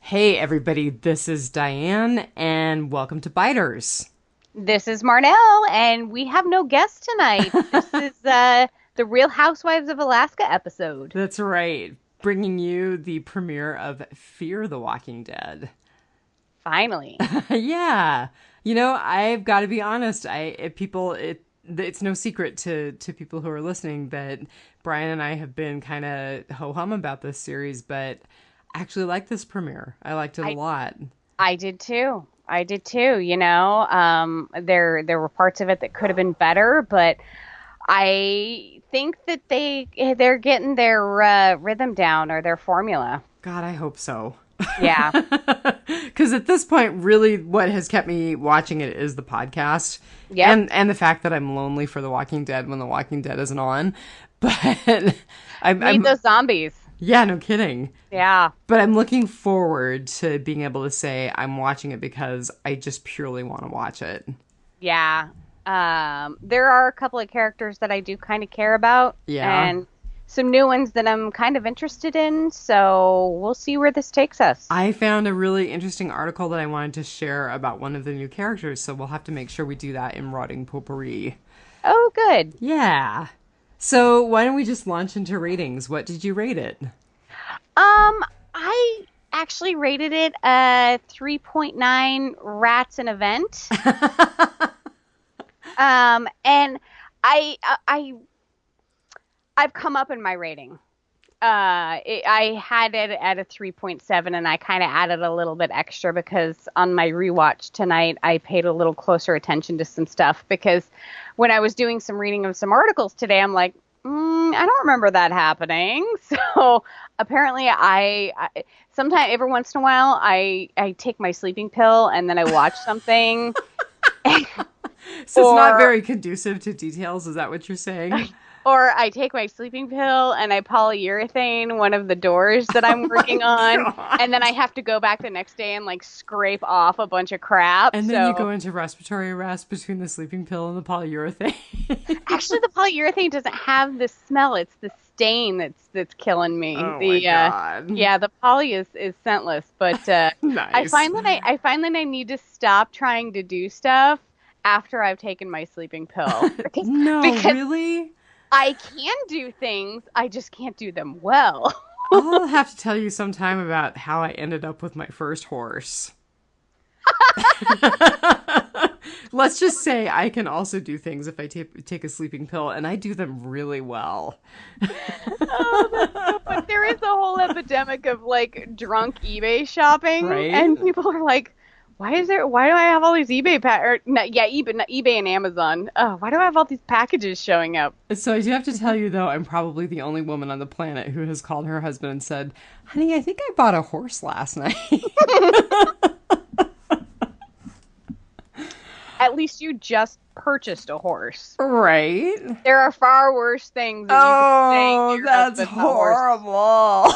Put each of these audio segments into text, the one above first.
Hey everybody, this is Diane and welcome to Biters. This is Marnell, and we have no guest tonight. This is the Real Housewives of Alaska episode. That's right, bringing you the premiere of Fear the Walking Dead. Finally. Yeah, I've got to be honest. It's no secret to people who are listening that Brian and I have been kind of ho hum about this series, but I actually like this premiere. I liked it a I lot. I did too. I did too, there were parts of it that could have been better, but I think that they're getting their rhythm down or their formula. God, I hope so. Yeah. Because at this point, really, what has kept me watching it is the podcast, Yep. and the fact that I'm lonely for The Walking Dead when The Walking Dead isn't on. But Need those zombies. yeah, no kidding. Yeah. But I'm looking forward to being able to say I'm watching it because I just purely want to watch it. Yeah. There are a couple of characters that I do kind of care about. Yeah. And some new ones that I'm kind of interested in. So we'll see where this takes us. I found a really interesting article that I wanted to share about one of the new characters, so we'll have to make sure we do that in Rotting Potpourri. Oh, good. Yeah. So why don't we just launch into ratings? What did you rate it? I actually rated it a 3.9 rats an event. And I've come up in my rating. I had it at a 3.7 and I kind of added a little bit extra because on my rewatch tonight, I paid a little closer attention to some stuff because when I was doing some reading of some articles today, I'm like, I don't remember that happening. So apparently I sometimes every once in a while, I take my sleeping pill and then I watch something. So it's not Or very conducive to details, is that what you're saying? Or I take my sleeping pill and I polyurethane one of the doors that I'm working on, God. and then I have to go back the next day and like scrape off a bunch of crap. And then So you go into respiratory arrest between the sleeping pill and the polyurethane. actually, the polyurethane doesn't have the smell; it's the stain that's killing me. Oh my The God. yeah, the poly is scentless, but Nice. I find that I need to stop trying to do stuff after I've taken my sleeping pill No, because really? I can do things, I just can't do them well. I'll have to tell you sometime about how I ended up with my first horse. Let's just say I can also do things if I take a sleeping pill, and I do them really well. But there is a whole epidemic of like drunk eBay shopping, Right? and people are like, why do I have all these eBay eBay and Amazon? Oh, why do I have all these packages showing up? So I do have to tell you, though, I'm probably the only woman on the planet who has called her husband and said, honey, I think I bought a horse last night. At least you just purchased a horse. Right? There are far worse things that you could say to Oh, your that's husband than a horse. horrible.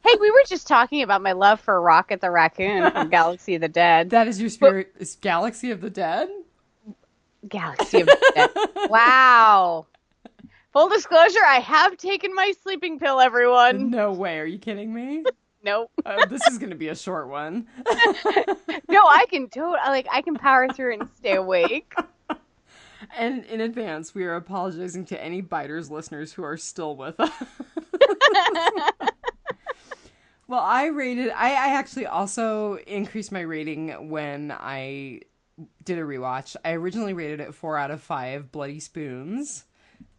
Hey, we were just talking about my love for Rocket the Raccoon from Galaxy of the Dead. That is your spirit. Is Galaxy of the Dead? Galaxy of the Dead. Wow. Full disclosure, I have taken my sleeping pill, everyone. No way. Are you kidding me? Nope. This is going to be a short one. No, I can power through it and stay awake. And in advance, we are apologizing to any Biters listeners who are still with us. Well, I actually also increased my rating when I did a rewatch. I originally rated it 4 out of 5 bloody spoons,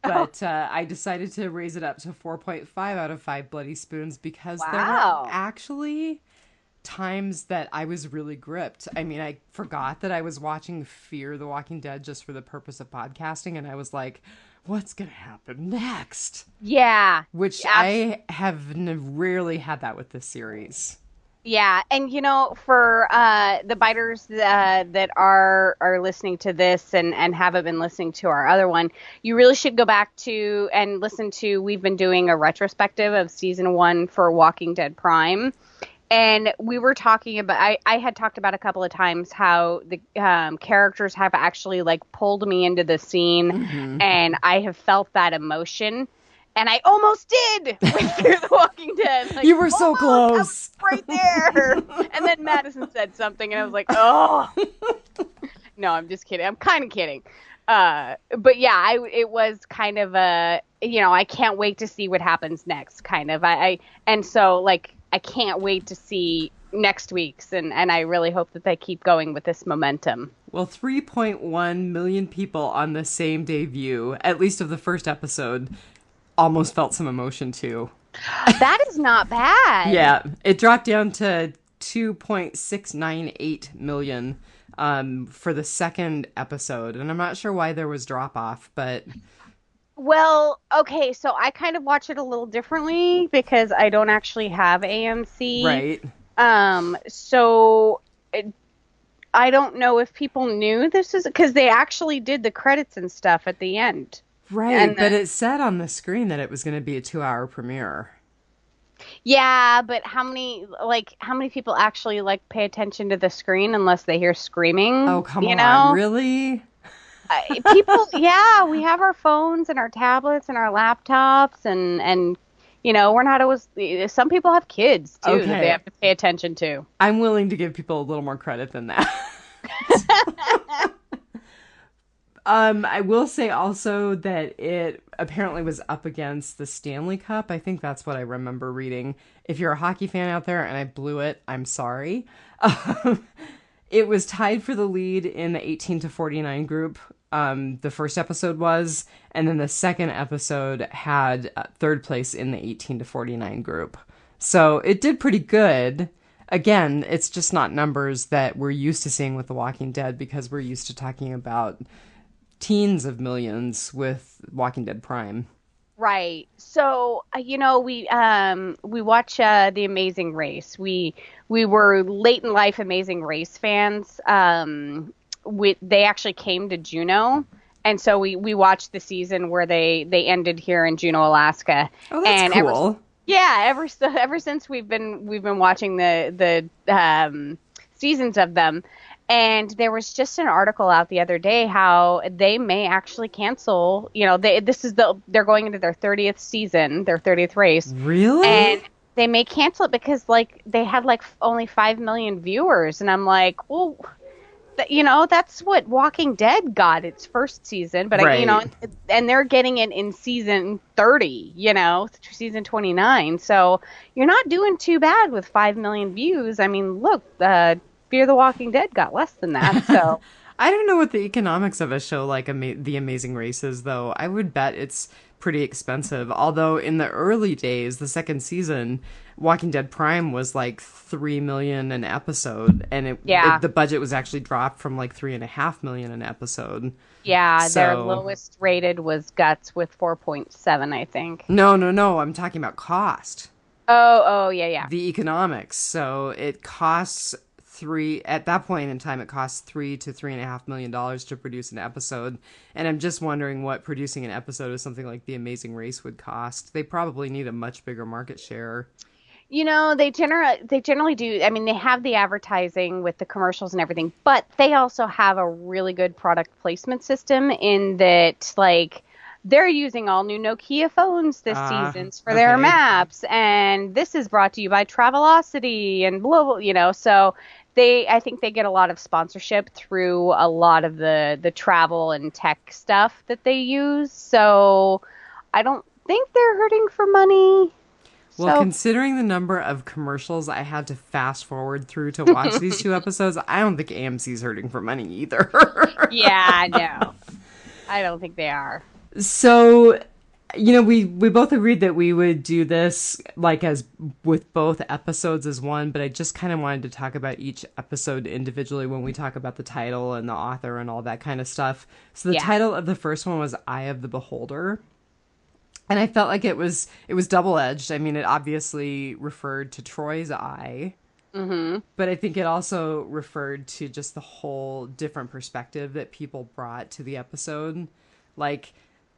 but I decided to raise it up to 4.5 out of 5 bloody spoons because there Wow. were actually times that I was really gripped. I mean, I forgot that I was watching Fear the Walking Dead just for the purpose of podcasting, and I was like, what's going to happen next? Yeah. Which Yeah. I have rarely had that with this series. Yeah, and for the biters that are listening to this and haven't been listening to our other one, you really should go back to and listen to. We've been doing a retrospective of season 1 for Walking Dead Prime, and we were talking about. I had talked about a couple of times how the characters have actually like pulled me into the scene, and I have felt that emotion. And I almost did with Fear the Walking Dead. Like, You were so almost. close. right there. And then Madison said something, and I was like, oh. No, I'm just kidding. I'm kind of kidding. But yeah, it was kind of a, I can't wait to see what happens next, kind of. And so, like, I can't wait to see next week's, and I really hope that they keep going with this momentum. Well, 3.1 million people on the same day view, at least of the first episode, almost felt some emotion too. That is not bad. Yeah, it dropped down to 2.698 million for the second episode, and I'm not sure why there was drop off, but well, okay, so I kind of watch it a little differently because I don't actually have AMC. Right. So I don't know if people knew this is because they actually did the credits and stuff at the end. Right, but it said on the screen that it was going to be a 2-hour premiere. Yeah, but how many people actually like pay attention to the screen unless they hear screaming? Oh, come on, really? People, yeah, we have our phones and our tablets and our laptops and we're not always, some people have kids too that they have to pay attention to. I'm willing to give people a little more credit than that. I will say also that it apparently was up against the Stanley Cup. I think that's what I remember reading. If you're a hockey fan out there and I blew it, I'm sorry. It was tied for the lead in the 18 to 49 group. The first episode was, and then the second episode had third place in the 18 to 49 group. So it did pretty good. Again, it's just not numbers that we're used to seeing with The Walking Dead because we're used to talking about teens of millions with Walking Dead Prime. Right. So, we watch The Amazing Race. We were late in life Amazing Race fans. They actually came to Juneau, and so we watched the season where they ended here in Juneau, Alaska. Oh, that's cool. Ever since we've been watching the seasons of them. And there was just an article out the other day how they may actually cancel. They're going into their 30th season, their 30th race. Really? And they may cancel it because they had only 5 million viewers, and I'm like, well, that's what Walking Dead got its first season, but right. And they're getting it in season 30, season 29. So you're not doing too bad with 5 million views. I mean, look, Fear the Walking Dead got less than that. So I don't know what the economics of a show like The Amazing Race is, though. I would bet it's pretty expensive. Although in the early days, the second season, Walking Dead Prime was like $3 million an episode, and the budget was actually dropped from like $3.5 million an episode. Yeah, their lowest rated was Guts with 4.7, I think. No, I'm talking about cost. Oh, yeah. The economics. So it costs at that point in time, it costs $3 to $3.5 million to produce an episode. And I'm just wondering what producing an episode of something like The Amazing Race would cost. They probably need a much bigger market share. They generally do. I mean, they have the advertising with the commercials and everything, but they also have a really good product placement system in that, they're using all new Nokia phones this season for their maps, and this is brought to you by Travelocity and blah, blah, so I think they get a lot of sponsorship through a lot of the travel and tech stuff that they use. So I don't think they're hurting for money. Well, considering the number of commercials I had to fast forward through to watch these 2 episodes, I don't think AMC's hurting for money either. Yeah, no. I don't think they are. So, we both agreed that we would do this as with both episodes as one, but I just kind of wanted to talk about each episode individually when we talk about the title and the author and all that kind of stuff. So the title of the first one was Eye of the Beholder. And I felt like it was double-edged. I mean, it obviously referred to Troy's eye. Mm-hmm. But I think it also referred to just the whole different perspective that people brought to the episode. Like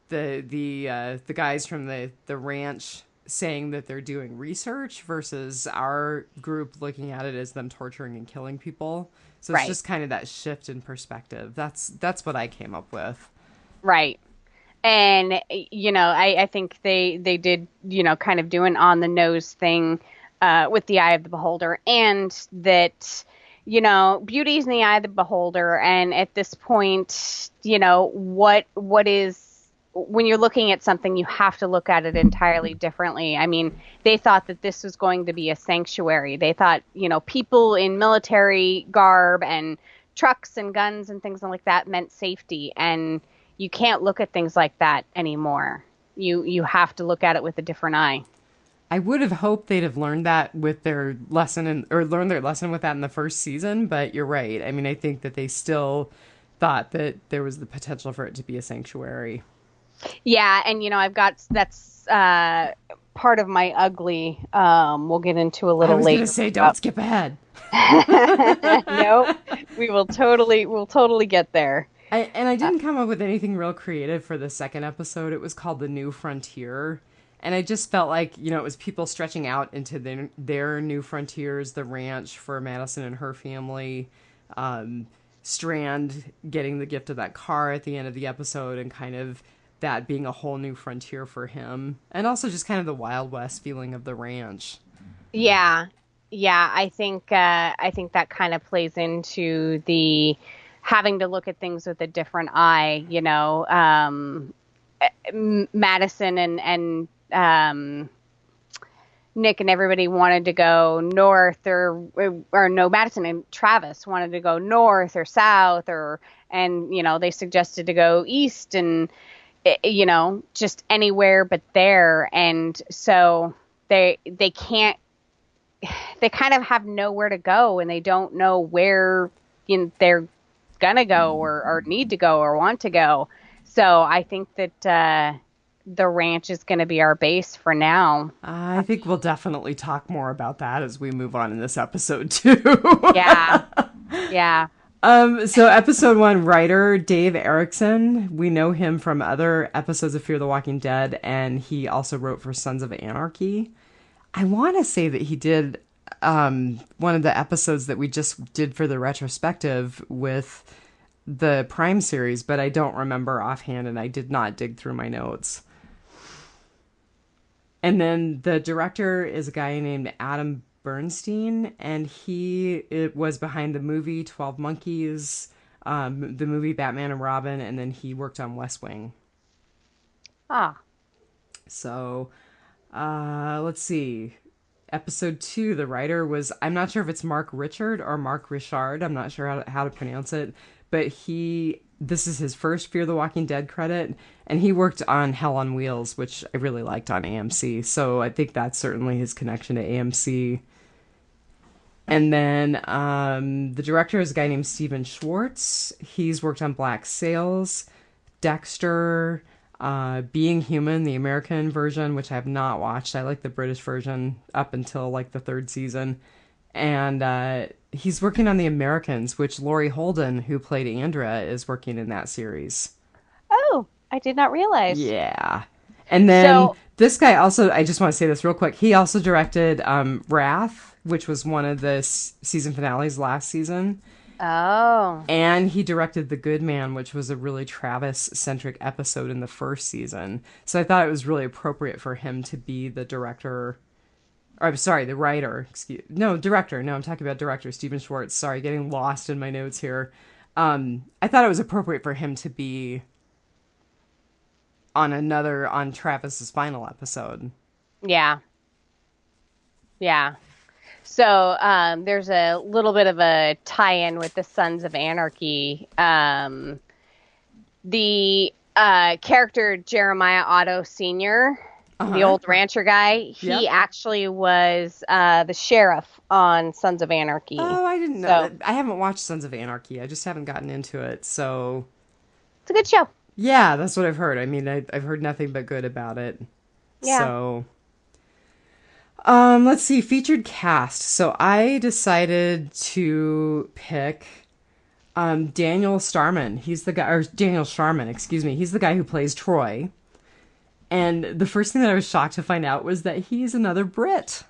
the guys from the ranch saying that they're doing research versus our group looking at it as them torturing and killing people. So it's just kind of that shift in perspective. That's what I came up with. Right. And, I think they did, kind of do an on the nose thing with the eye of the beholder, and that, beauty's in the eye of the beholder. And at this point, what is, when you're looking at something, you have to look at it entirely differently. I mean, they thought that this was going to be a sanctuary. They thought, people in military garb and trucks and guns and things like that meant safety. And you can't look at things like that anymore. You have to look at it with a different eye. I would have hoped they'd have learned that with their lesson or learned their lesson with that in the first season, but you're right. I mean, I think that they still thought that there was the potential for it to be a sanctuary. Yeah, and that's part of my ugly. We'll get into a little later. I was going to say, don't skip ahead. No, we'll totally get there. I didn't come up with anything real creative for the second episode. It was called The New Frontier. And I just felt like, it was people stretching out into their new frontiers, the ranch for Madison and her family, Strand getting the gift of that car at the end of the episode, and kind of that being a whole new frontier for him. And also just kind of the Wild West feeling of the ranch. Yeah. Yeah, I think that kind of plays into the having to look at things with a different eye, Madison and Nick and everybody wanted to go north, or no, Madison and Travis wanted to go north or south, and they suggested to go east, and just anywhere but there. And so they can't, they kind of have nowhere to go, and they don't know where they're gonna go or need to go or want to go. So I think that the ranch is going to be our base for now. I think we'll definitely talk more about that as we move on in this episode too. Yeah. So episode 1, writer Dave Erickson. We know him from other episodes of Fear the Walking Dead, and he also wrote for Sons of Anarchy. I want to say that he did one of the episodes that we just did for the retrospective with the Prime series, but I don't remember offhand, and I did not dig through my notes. And then the director is a guy named Adam Bernstein, and it was behind the movie 12 Monkeys, the movie Batman and Robin, and then he worked on West Wing. So, let's see. Episode 2, the writer was, I'm not sure if it's Mark Richard or Mark Richard, I'm not sure how to pronounce it, but this is his first Fear the Walking Dead credit, and he worked on Hell on Wheels, which I really liked on AMC, so I think that's certainly his connection to AMC. And then the director is a guy named Steven Schwartz. He's worked on Black Sails, Dexter, Being Human, the American version, which I have not watched. I like the British version up until like the 3rd season. And he's working on The Americans, which Laurie Holden, who played Andrea, is working in that series. Oh, I did not realize. Yeah. And then this guy also, I just want to say this real quick, he also directed Wrath, which was one of the season finales last season. Oh. And he directed The Good Man, which was a really Travis-centric episode in the 1st season. So I thought it was really appropriate for him to be the director. Or, I'm sorry, the writer. Director. No, I'm talking about director, Steven Schwartz. Sorry, getting lost in my notes here. I thought it was appropriate for him to be on Travis's final episode. Yeah. Yeah. So there's a little bit of a tie-in with the Sons of Anarchy. The character Jeremiah Otto Sr., the old rancher guy, he actually was the sheriff on Sons of Anarchy. Oh, I didn't know that. I haven't watched Sons of Anarchy. I just haven't gotten into it, so... It's a good show. Yeah, that's what I've heard. I mean, I've heard nothing but good about it. Yeah. So... let's see, featured cast. So I decided to pick Daniel Starman. He's the guy, or Daniel Sharman, excuse me. He's the guy who plays Troy. And the first thing that I was shocked to find out was that he's another Brit.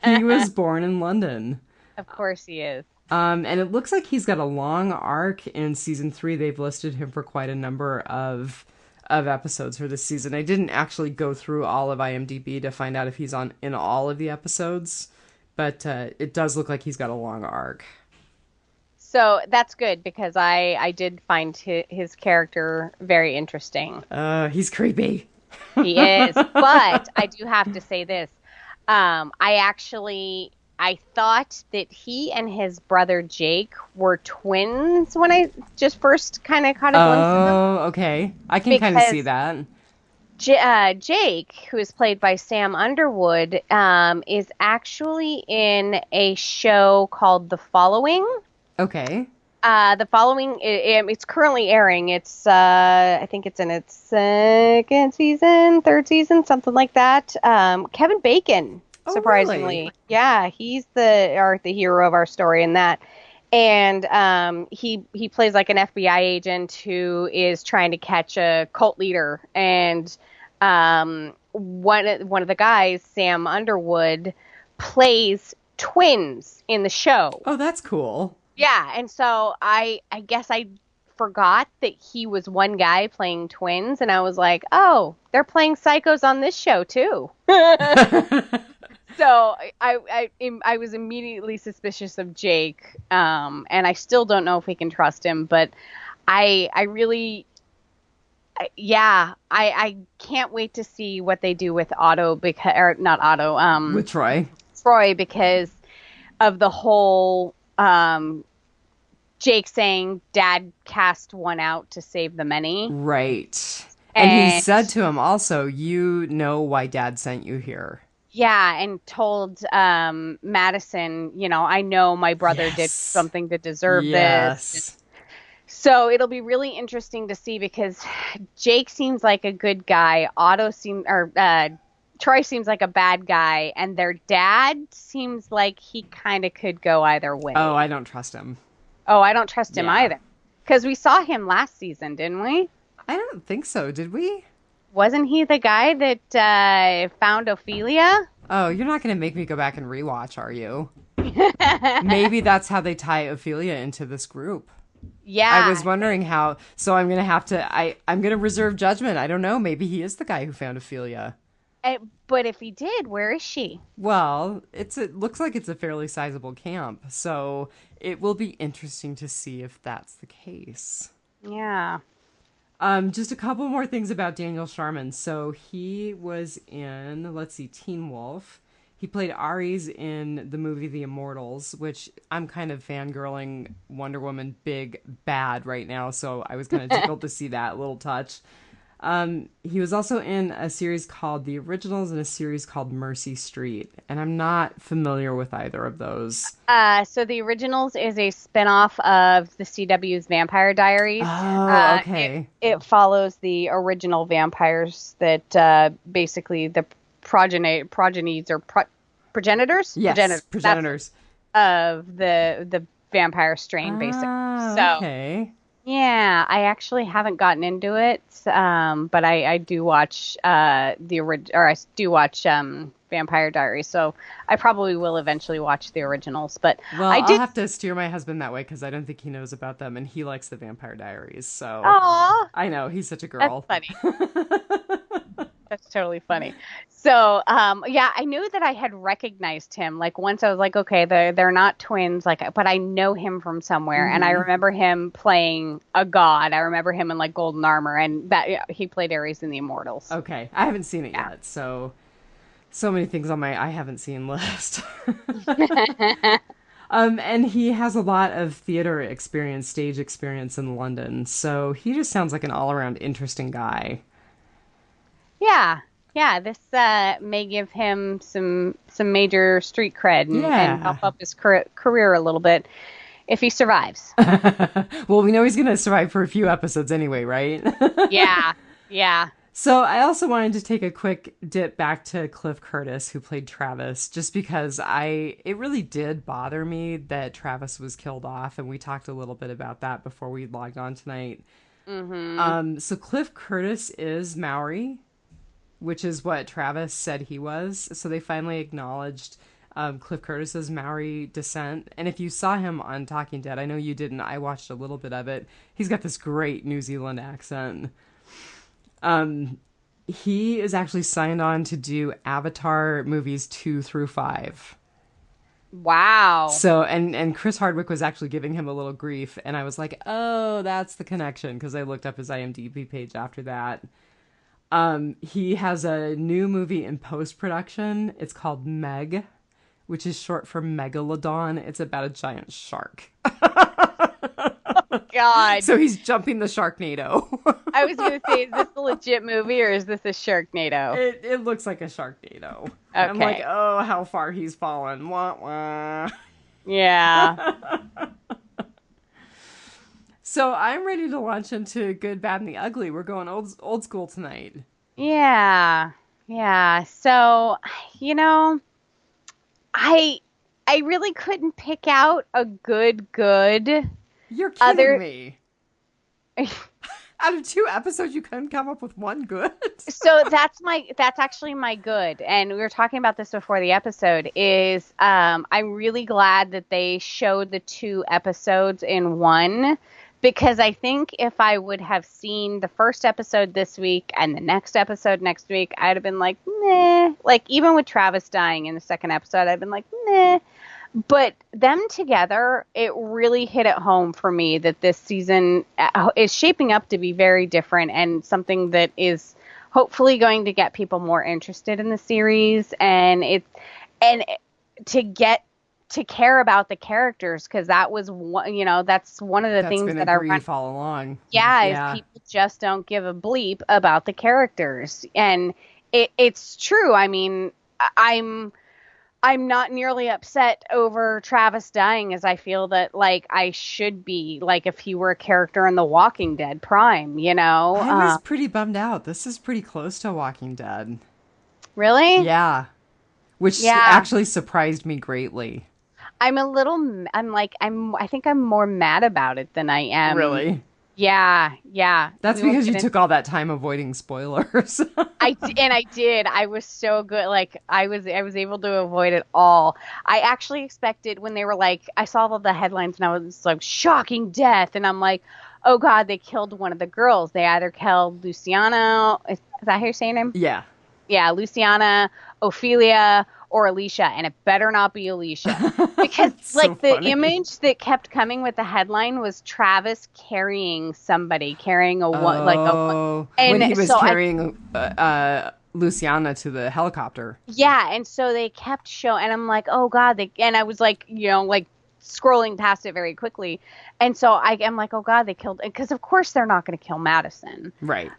He was born in London. Of course he is. And it looks like he's got a long arc in season 3. They've listed him for quite a number of of episodes for this season. I didn't actually go through all of IMDb to find out if he's in all of the episodes, but it does look like he's got a long arc. So that's good because I did find his character very interesting. He's creepy. He is, but I do have to say this. I thought that he and his brother Jake were twins when I just first kind of caught a glimpse of them. Oh, okay. I can kind of see that. Jake, who is played by Sam Underwood, is actually in a show called The Following. Okay. The Following, it's currently airing. It's, I think it's in its third season, something like that. Kevin Bacon, surprisingly. Really? Yeah, he's the hero of our story in that. And he plays like an FBI agent who is trying to catch a cult leader. And one of the guys, Sam Underwood, plays twins in the show. Oh, that's cool. Yeah, and so I guess I forgot that he was one guy playing twins, and I was like, oh, they're playing psychos on this show too. So I was immediately suspicious of Jake, and I still don't know if we can trust him, but I can't wait to see what they do with With Troy, because of the whole Jake saying Dad cast one out to save the many. Right. And he said to him also, you know why Dad sent you here. Yeah, and told Madison, I know my brother did something to deserve this. So it'll be really interesting to see because Jake seems like a good guy. Troy seems like a bad guy, and their dad seems like he kind of could go either way. Oh, I don't trust him. Oh, I don't trust him either. Because we saw him last season, didn't we? I don't think so. Did we? Wasn't he the guy that found Ophelia? Oh, you're not going to make me go back and rewatch, are you? Maybe that's how they tie Ophelia into this group. Yeah. I was wondering how. So I'm going to have to. I'm going to reserve judgment. I don't know. Maybe he is the guy who found Ophelia. But if he did, where is she? Well, it looks like it's a fairly sizable camp, so it will be interesting to see if that's the case. Yeah. Just a couple more things about Daniel Sharman. So he was in, Teen Wolf. He played Ares in the movie The Immortals, which I'm kind of fangirling Wonder Woman big bad right now, so I was kind of tickled to see that little touch. He was also in a series called The Originals and a series called Mercy Street, and I'm not familiar with either of those. So The Originals is a spinoff of the CW's Vampire Diaries. Oh, okay. It follows the original vampires that basically the progenitors. Yes, progenitors of the vampire strain, basically. So, okay. Yeah, I actually haven't gotten into it, but I do watch I do watch Vampire Diaries, so I probably will eventually watch the originals. But I'll have to steer my husband that way because I don't think he knows about them, and he likes the Vampire Diaries. So I know he's such a girl. That's funny. That's totally funny. So, I knew that I had recognized him. Like once I was like, okay, they're not twins, but I know him from somewhere. Mm-hmm. And I remember him playing a god. I remember him in like golden armor, and he played Ares in The Immortals. Okay. I haven't seen it yet. So many things on my I haven't seen list. And he has a lot of theater experience, stage experience in London. So he just sounds like an all around interesting guy. Yeah, this may give him some major street cred and help up his career a little bit if he survives. Well, we know he's going to survive for a few episodes anyway, right? Yeah. So I also wanted to take a quick dip back to Cliff Curtis, who played Travis, just because it really did bother me that Travis was killed off, and we talked a little bit about that before we logged on tonight. Mm-hmm. So Cliff Curtis is Maori, which is what Travis said he was. So they finally acknowledged Cliff Curtis's Maori descent. And if you saw him on Talking Dead, I know you didn't. I watched a little bit of it. He's got this great New Zealand accent. He is actually signed on to do Avatar movies 2 through 5. Wow. So, and Chris Hardwick was actually giving him a little grief, and I was like, oh, that's the connection, because I looked up his IMDb page after that. He has a new movie in post-production. It's called Meg, which is short for Megalodon. It's about a giant shark. God. So he's jumping the Sharknado. I was going to say, is this a legit movie or is this a Sharknado? It looks like a Sharknado. Okay. I'm like, oh, how far he's fallen. Wah, wah. Yeah. So I'm ready to launch into Good, Bad, and the Ugly. We're going old school tonight. Yeah. Yeah. So, I really couldn't pick out a good. You're kidding me. Out of 2 episodes, you couldn't come up with one good? So that's actually my good. And we were talking about this before the episode is, I'm really glad that they showed the 2 episodes in one, because I think if I would have seen the first episode this week and the next episode next week, I'd have been like, meh. Like, even with Travis dying in the second episode, I'd been like, meh. But them together, it really hit it home for me that this season is shaping up to be very different and something that is hopefully going to get people more interested in the series and to get to care about the characters, because that was that's one of the things that I grief all along. Yeah, is people just don't give a bleep about the characters, and it's true. I mean, I'm not nearly upset over Travis dying as I feel that, like, I should be, like, if he were a character in The Walking Dead Prime, I was pretty bummed out. This is pretty close to Walking Dead. Really? Yeah. Which actually surprised me greatly. I think I'm more mad about it than I am. Really? Yeah. That's because you took all that time avoiding spoilers. I did. I was so good. Like, I was able to avoid it all. I actually expected when they were like, I saw all the headlines and I was like, shocking death. And I'm like, oh God, they killed one of the girls. They either killed Luciana. Is that how you're saying her name? Yeah. Yeah, Luciana, Ophelia, or Alicia, and it better not be Alicia, because like the image that kept coming with the headline was Travis carrying a when he was carrying Luciana to the helicopter. Yeah, and so they kept showing, and I'm like, oh God, and I was like, like scrolling past it very quickly, and so I'm like, oh God, they killed, because of course they're not going to kill Madison, right?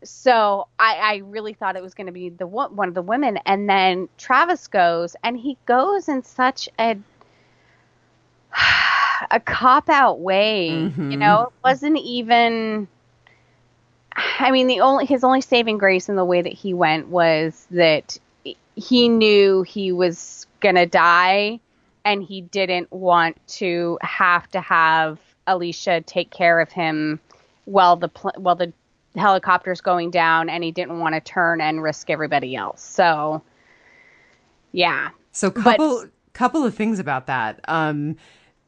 So I really thought it was going to be one of the women, and then Travis goes, and he goes in such a cop-out way. Mm-hmm. It wasn't even, I mean, his only saving grace in the way that he went was that he knew he was going to die, and he didn't want to have Alicia take care of him while the helicopter's going down, and he didn't want to turn and risk everybody else. So, yeah. So couple of things about that.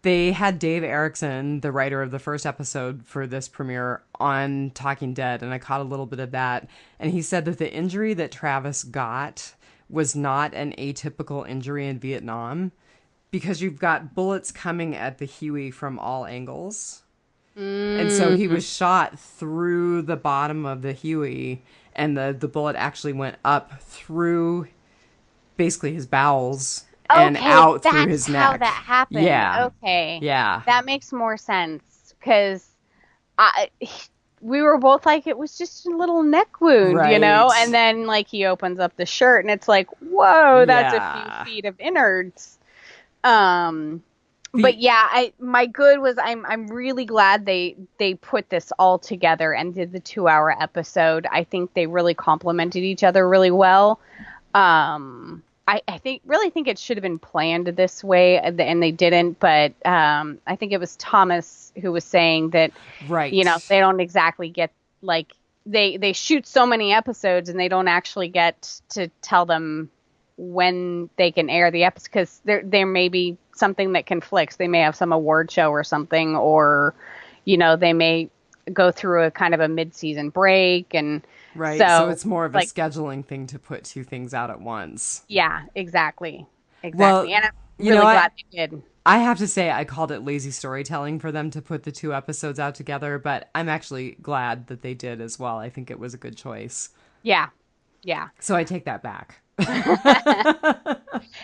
They had Dave Erickson, the writer of the first episode for this premiere, on Talking Dead, and I caught a little bit of that. And he said that the injury that Travis got was not an atypical injury in Vietnam, because you've got bullets coming at the Huey from all angles. And so he was shot through the bottom of the Huey, and the bullet actually went up through basically his bowels and out through his neck. That's how that happened. Yeah. Okay. Yeah. That makes more sense, because we were both like, it was just a little neck wound, right. And then like he opens up the shirt and it's like, whoa, that's a few feet of innards. But yeah, my good was I'm really glad they put this all together and did the 2-hour episode. I think they really complemented each other really well. I think it should have been planned this way, and they didn't. But I think it was Thomas who was saying that, right? They don't exactly get, like, they shoot so many episodes and they don't actually get to tell them when they can air the episode, because there may be something that conflicts. They may have some award show or something, or they may go through a kind of a mid-season break, and Right. so So it's more of a like, scheduling thing to put two things out at once. yeah, exactly, Well, and I'm you know really what? glad they did. I have to say I called it lazy storytelling for them to put the two episodes out together, but I'm actually glad that they did as well. I think it was a good choice. Yeah, yeah. So I take that back.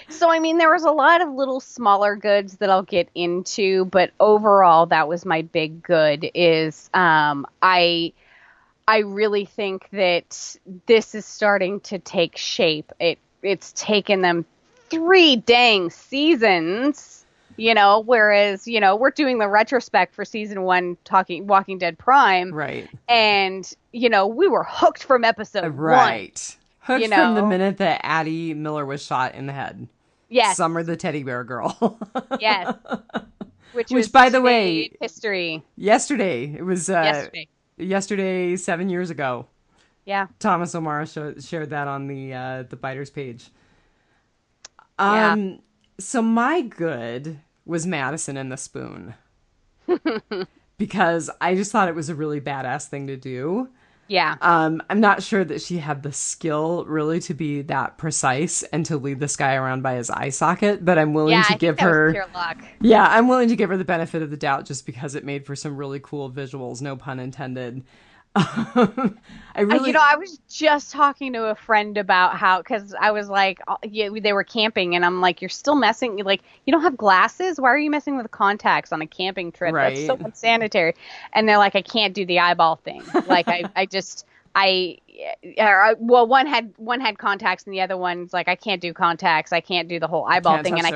So, I mean, there was a lot of little smaller goods that I'll get into, but overall, that was my big good. Is I really think that this is starting to take shape. It's taken them 3 dang seasons, whereas, we're doing the retrospect for season 1 talking Walking Dead Prime. Right. And, we were hooked from episode 1. Right. Hooked from the minute that Addie Miller was shot in the head. Yes. Summer the teddy bear girl. Yes. Which by the way, history. Yesterday. It was yesterday 7 years ago. Yeah. Thomas O'Mara shared that on the Biters page. Yeah. So my good was Madison and the spoon. Because I just thought it was a really badass thing to do. Yeah. I'm not sure that she had the skill really to be that precise and to lead this guy around by his eye socket, but I'm willing to give her pure luck. Yeah, I'm willing to give her the benefit of the doubt just because it made for some really cool visuals, no pun intended. I was just talking to a friend about how, because I was like, they were camping, and I'm like, you're still messing, like, you don't have glasses? Why are you messing with contacts on a camping trip? Right. That's so unsanitary. And they're like, I can't do the eyeball thing. Like, one had contacts, and the other one's like, I can't do contacts. I can't do the whole eyeball thing, and I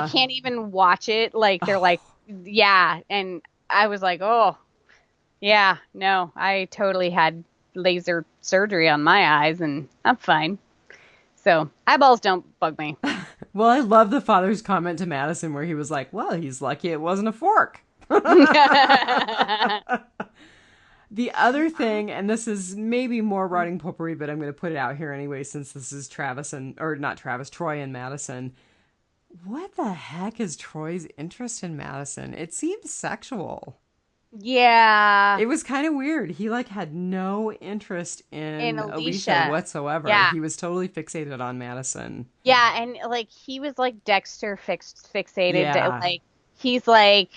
can't even watch it. Like, they're like, yeah. And I was like, oh. Yeah, no, I totally had laser surgery on my eyes, and I'm fine. So eyeballs don't bug me. Well, I love the father's comment to Madison where he was like, well, he's lucky it wasn't a fork. The other thing, and this is maybe more writing potpourri, but I'm going to put it out here anyway since this is Troy and Madison. What the heck is Troy's interest in Madison? It seems sexual. Yeah. It was kind of weird. He had no interest in Alicia whatsoever. Yeah. He was totally fixated on Madison. Yeah, and he was like Dexter fixated. Yeah. He's like,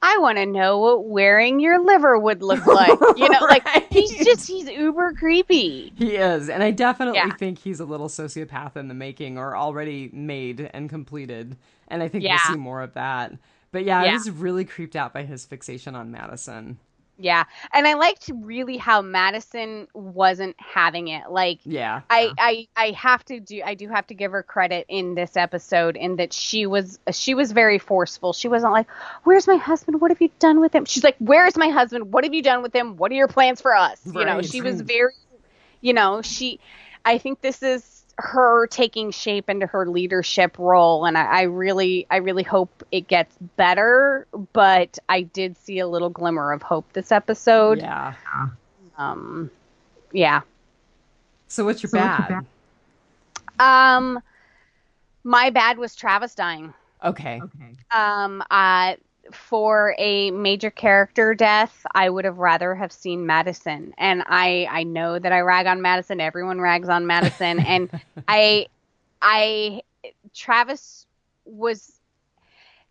I want to know what wearing your liver would look like. Right. He's uber creepy. He is, and I definitely think he's a little sociopath in the making, or already made and completed. And I think we'll see more of that. But I was really creeped out by his fixation on Madison. Yeah. And I liked really how Madison wasn't having it. Like, I do have to give her credit in this episode in that she was very forceful. She wasn't like, where's my husband? What have you done with him? She's like, where's my husband? What have you done with him? What are your plans for us? Right. She was very, I think this is her taking shape into her leadership role, and I really hope it gets better, but I did see a little glimmer of hope this episode. Yeah. Yeah. So what's your bad? My bad was Travis dying. Okay. For a major character death, I would have rather have seen Madison. And I know that I rag on Madison. Everyone rags on Madison. And Travis was,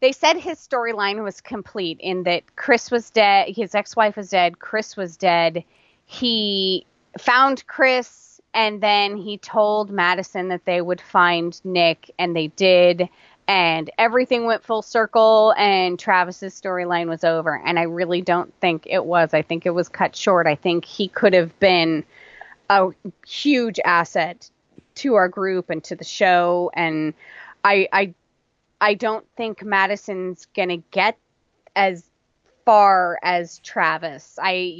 they said his storyline was complete in that Chris was dead. His ex-wife was dead. Chris was dead. He found Chris, and then he told Madison that they would find Nick, and they did. And everything went full circle, and Travis's storyline was over. And I really don't think it was. I think it was cut short. I think he could have been a huge asset to our group and to the show. And I don't think Madison's gonna get as far as Travis. I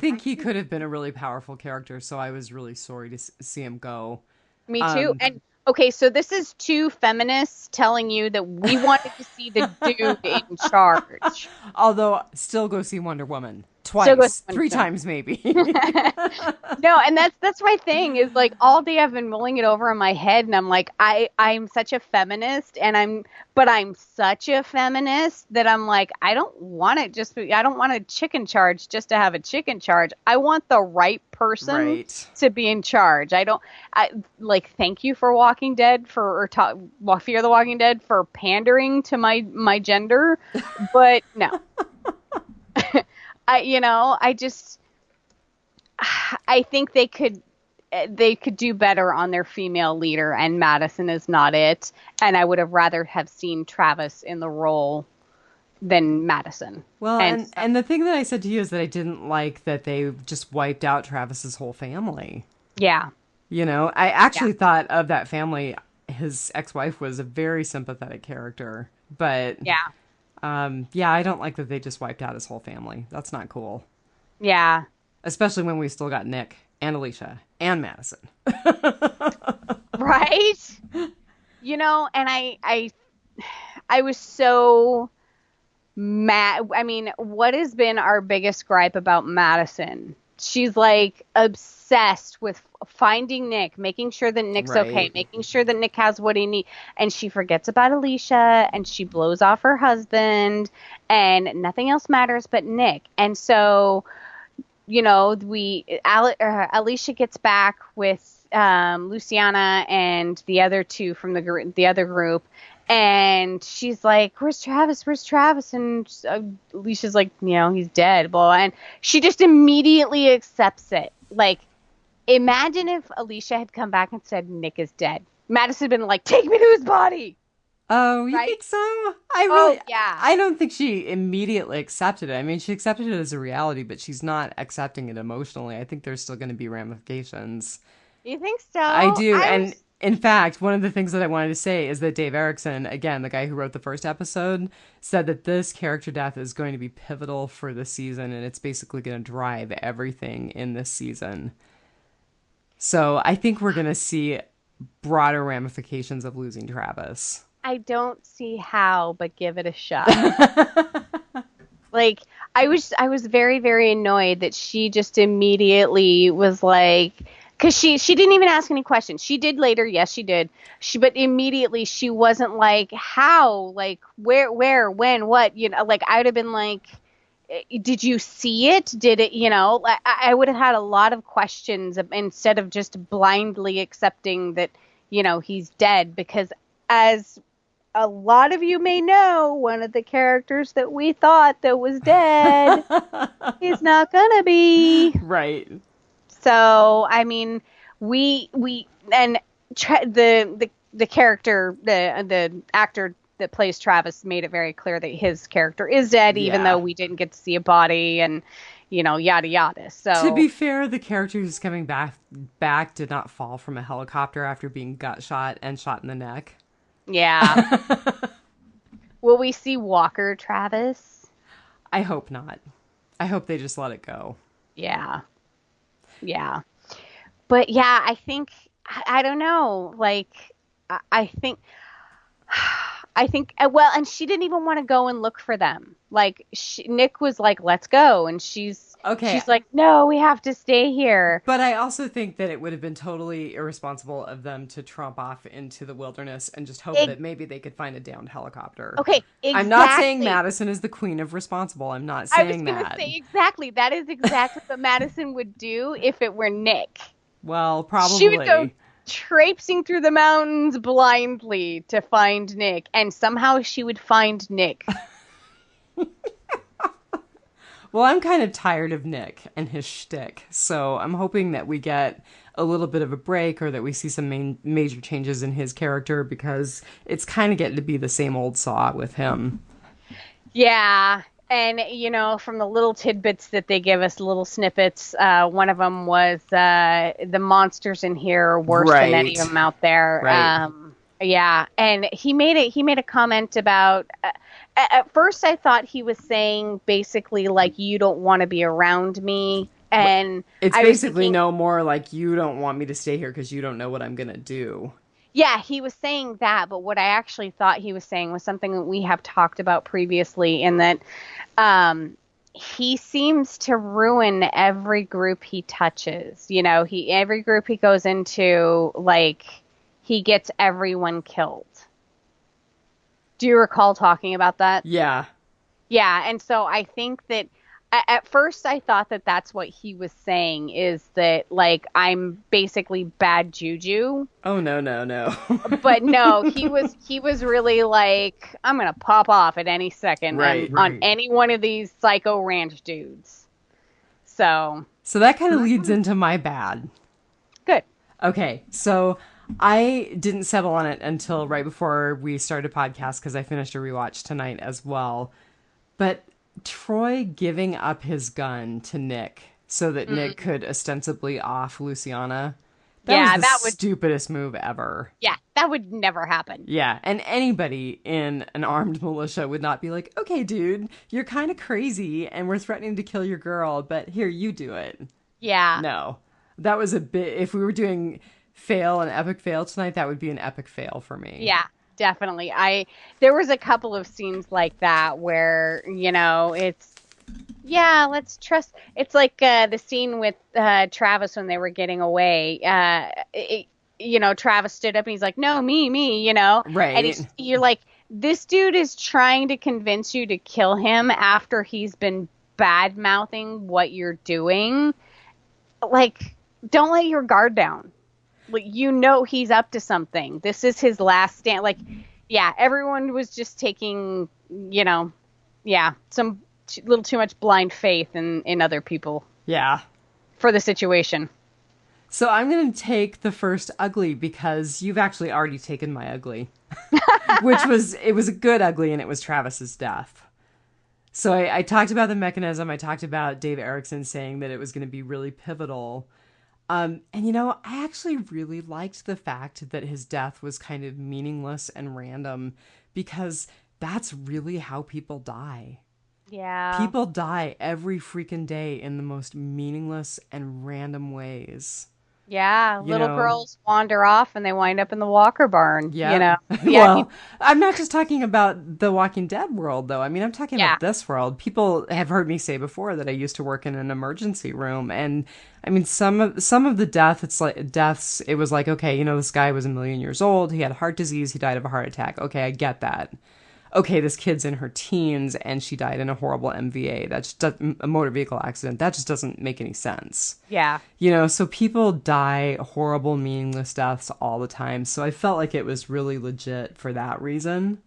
think he could have been a really powerful character. So I was really sorry to see him go. Me too. And okay, so this is 2 feminists telling you that we wanted to see the dude in charge. Although, still go see Wonder Woman. twice, three times maybe. No, and that's my thing is like all day I've been mulling it over in my head, and I'm like, I'm such a feminist, but I'm such a feminist that I'm like, I don't want a chicken charge just to have a chicken charge. I want the right person to be in charge. Thank you for Walking Dead Fear the Walking Dead for pandering to my gender, but no. I think they could do better on their female leader, and Madison is not it. And I would have rather have seen Travis in the role than Madison. Well, and the thing that I said to you is that I didn't like that they just wiped out Travis's whole family. Yeah. I actually thought of that family. His ex-wife was a very sympathetic character, but I don't like that they just wiped out his whole family. That's not cool. Yeah. Especially when we still got Nick and Alicia and Madison. Right? And I was so mad. I mean, what has been our biggest gripe about Madison? She's like obsessed with finding Nick, making sure that Nick's okay, making sure that Nick has what he needs. And she forgets about Alicia, and she blows off her husband, and nothing else matters but Nick. And so, Alicia gets back with Luciana and the other two from the other group. And she's like, where's Travis? Where's Travis? And Alicia's like, he's dead. Blah. And she just immediately accepts it. Like, imagine if Alicia had come back and said, Nick is dead. Madison had been like, take me to his body. Oh, you think so? I don't think she immediately accepted it. I mean, she accepted it as a reality, but she's not accepting it emotionally. I think there's still going to be ramifications. You think so? I do. And in fact, one of the things that I wanted to say is that Dave Erickson, again, the guy who wrote the first episode, said that this character death is going to be pivotal for the season, and it's basically going to drive everything in this season. So I think we're going to see broader ramifications of losing Travis. I don't see how, but give it a shot. Like, I was very, very annoyed that she just immediately was like, because she didn't even ask any questions. She did later, yes, she did. But immediately she wasn't like, how, like, where, when, what, like, I would have been like, did you see it? Did it, I would have had a lot of questions instead of just blindly accepting that, he's dead. Because as a lot of you may know, one of the characters that we thought that was dead is not gonna be. Right. So, I mean, the character, the actor that plays Travis made it very clear that his character is dead, even though we didn't get to see a body and, yada yada. So, to be fair, the character who's coming back did not fall from a helicopter after being gut shot and shot in the neck. Yeah. Will we see Walker Travis? I hope not. I hope they just let it go. Yeah. Yeah. But yeah, I think, I don't know. Like, I think, well, and she didn't even want to go and look for them. Like, Nick was like, let's go. And she's like, no, we have to stay here. But I also think that it would have been totally irresponsible of them to tromp off into the wilderness and just hope that maybe they could find a downed helicopter. Okay, exactly. I'm not saying Madison is the queen of responsible. I'm not saying that. I was going to say exactly. That is exactly what Madison would do if it were Nick. Well, probably. She would go traipsing through the mountains blindly to find Nick, and somehow she would find Nick. Well, I'm kind of tired of Nick and his shtick, so I'm hoping that we get a little bit of a break or that we see some major changes in his character, because it's kind of getting to be the same old saw with him. Yeah, and, from the little tidbits that they give us, little snippets, one of them was the monsters in here are worse than any of them out there. Right. Yeah, and he made a comment about... At first, I thought he was saying basically like, you don't want to be around me. And it's basically no more like, you don't want me to stay here because you don't know what I'm going to do. Yeah, he was saying that. But what I actually thought he was saying was something that we have talked about previously, in that he seems to ruin every group he touches. Every group he goes into, like, he gets everyone killed. Do you recall talking about that? Yeah. Yeah, and so I think that at first I thought that that's what he was saying, is that, like, I'm basically bad juju. Oh, no. But no, he was really like, I'm gonna pop off at any second, Right. on any one of these psycho ranch dudes. So that kind of leads into my bad. good. Okay, so I didn't settle on it until right before we started a podcast because I finished a rewatch tonight as well. But Troy giving up his gun to Nick so that Nick could ostensibly off Luciana. That was the stupidest move ever. Yeah, that would never happen. Yeah, and anybody in an armed militia would not be like, okay, dude, you're kind of crazy and we're threatening to kill your girl, but here, you do it. Yeah. No, that was a bit, if we were doing fail and epic fail tonight, that would be an epic fail for me. Yeah, definitely. There was a couple of scenes like that where, let's trust. It's like the scene with Travis when they were getting away. Travis stood up and he's like, no, me, Right. And you're like, this dude is trying to convince you to kill him after he's been bad mouthing what you're doing. Like, don't let your guard down. Like, he's up to something. This is his last stand. Like, yeah, everyone was just taking, some little too much blind faith in other people. Yeah. For the situation. So I'm going to take the first ugly because you've actually already taken my ugly, it was a good ugly, and it was Travis's death. So I talked about the mechanism. I talked about Dave Erickson saying that it was going to be really pivotal. And I actually really liked the fact that his death was kind of meaningless and random, because that's really how people die. Yeah. People die every freaking day in the most meaningless and random ways. Yeah, little girls wander off and they wind up in the Walker barn. Yeah. Yeah. Well, I'm not just talking about the Walking Dead world, though. I mean, I'm talking about this world. People have heard me say before that I used to work in an emergency room, and I mean, some of the deaths. It was like, okay, this guy was 1,000,000 years old. He had heart disease. He died of a heart attack. Okay, I get that. Okay, this kid's in her teens and she died in a horrible MVA. That's just a motor vehicle accident. That just doesn't make any sense. Yeah. So people die horrible, meaningless deaths all the time. So I felt like it was really legit for that reason.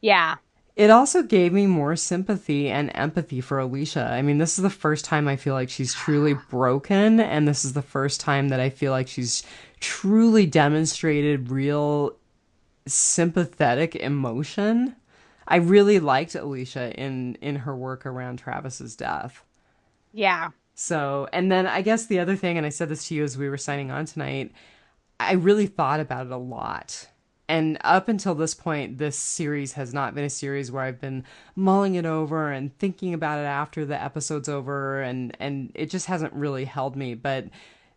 Yeah. It also gave me more sympathy and empathy for Alicia. I mean, this is the first time I feel like she's truly broken, and this is the first time that I feel like she's truly demonstrated real sympathetic emotion. I really liked Alicia in her work around Travis's death. Yeah. So, and then I guess the other thing, and I said this to you as we were signing on tonight, I really thought about it a lot. And up until this point, this series has not been a series where I've been mulling it over and thinking about it after the episode's over, and it just hasn't really held me. But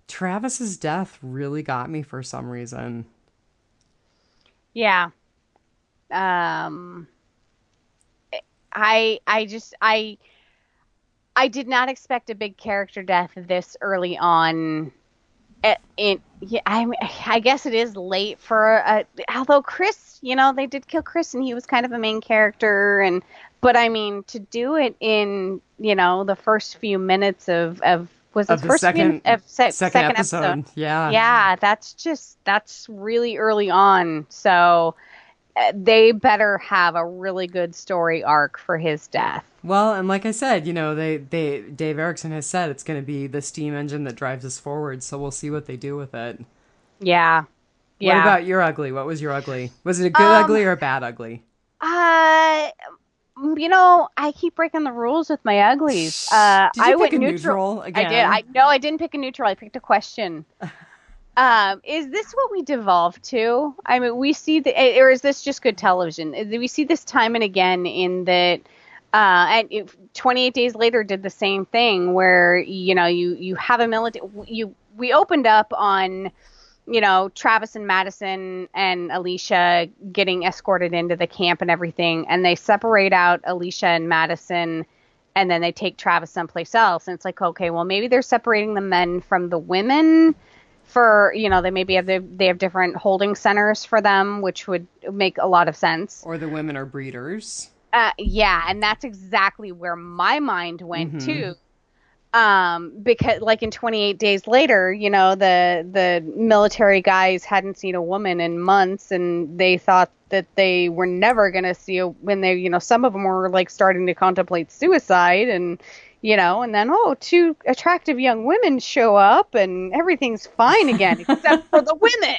Travis's death really got me for some reason. Yeah. I did not expect a big character death this early on. I guess it is late for although Chris, they did kill Chris and he was kind of a main character, but I mean, to do it in, the first few minutes of second episode. Yeah, that's really early on. So they better have a really good story arc for his death. Well, and like I said, Dave Erickson has said it's going to be the steam engine that drives us forward, so we'll see what they do with it. Yeah. What about your ugly? What was your ugly? Was it a good ugly or a bad ugly? I keep breaking the rules with my uglies. Did you pick a neutral again? I did. I didn't pick a neutral. I picked a question. Is this what we devolved to? I mean, we see or is this just good television? We see this time and again in that, and 28 Days Later did the same thing where, you have a military, we opened up on, Travis and Madison and Alicia getting escorted into the camp and everything, and they separate out Alicia and Madison and then they take Travis someplace else. And it's like, okay, well, maybe they're separating the men from the women for, they maybe they have different holding centers for them, which would make a lot of sense. Or the women are breeders. Yeah, and that's exactly where my mind went Mm-hmm. too. Because like in 28 Days Later, the military guys hadn't seen a woman in months, and they thought that they were never going to see when they, some of them were like starting to contemplate suicide, and and then, two attractive young women show up and everything's fine again, except for the women.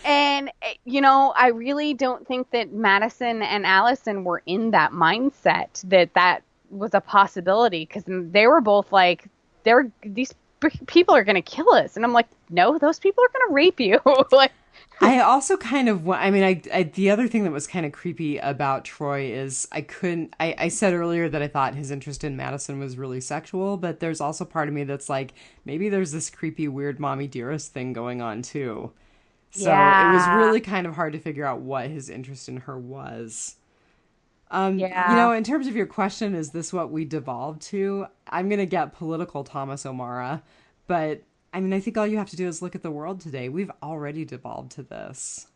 And, I really don't think that Madison and Allison were in that mindset that was a possibility, because they were both like, these people are going to kill us. And I'm like, no, those people are going to rape you. Like, I also kind of, the other thing that was kind of creepy about Troy is I said earlier that I thought his interest in Madison was really sexual, but there's also part of me that's like, maybe there's this creepy, weird mommy dearest thing going on too. So it was really kind of hard to figure out what his interest in her was. In terms of your question, is this what we devolved to? I'm going to get political, Thomas O'Mara, but I think all you have to do is look at the world today. We've already devolved to this.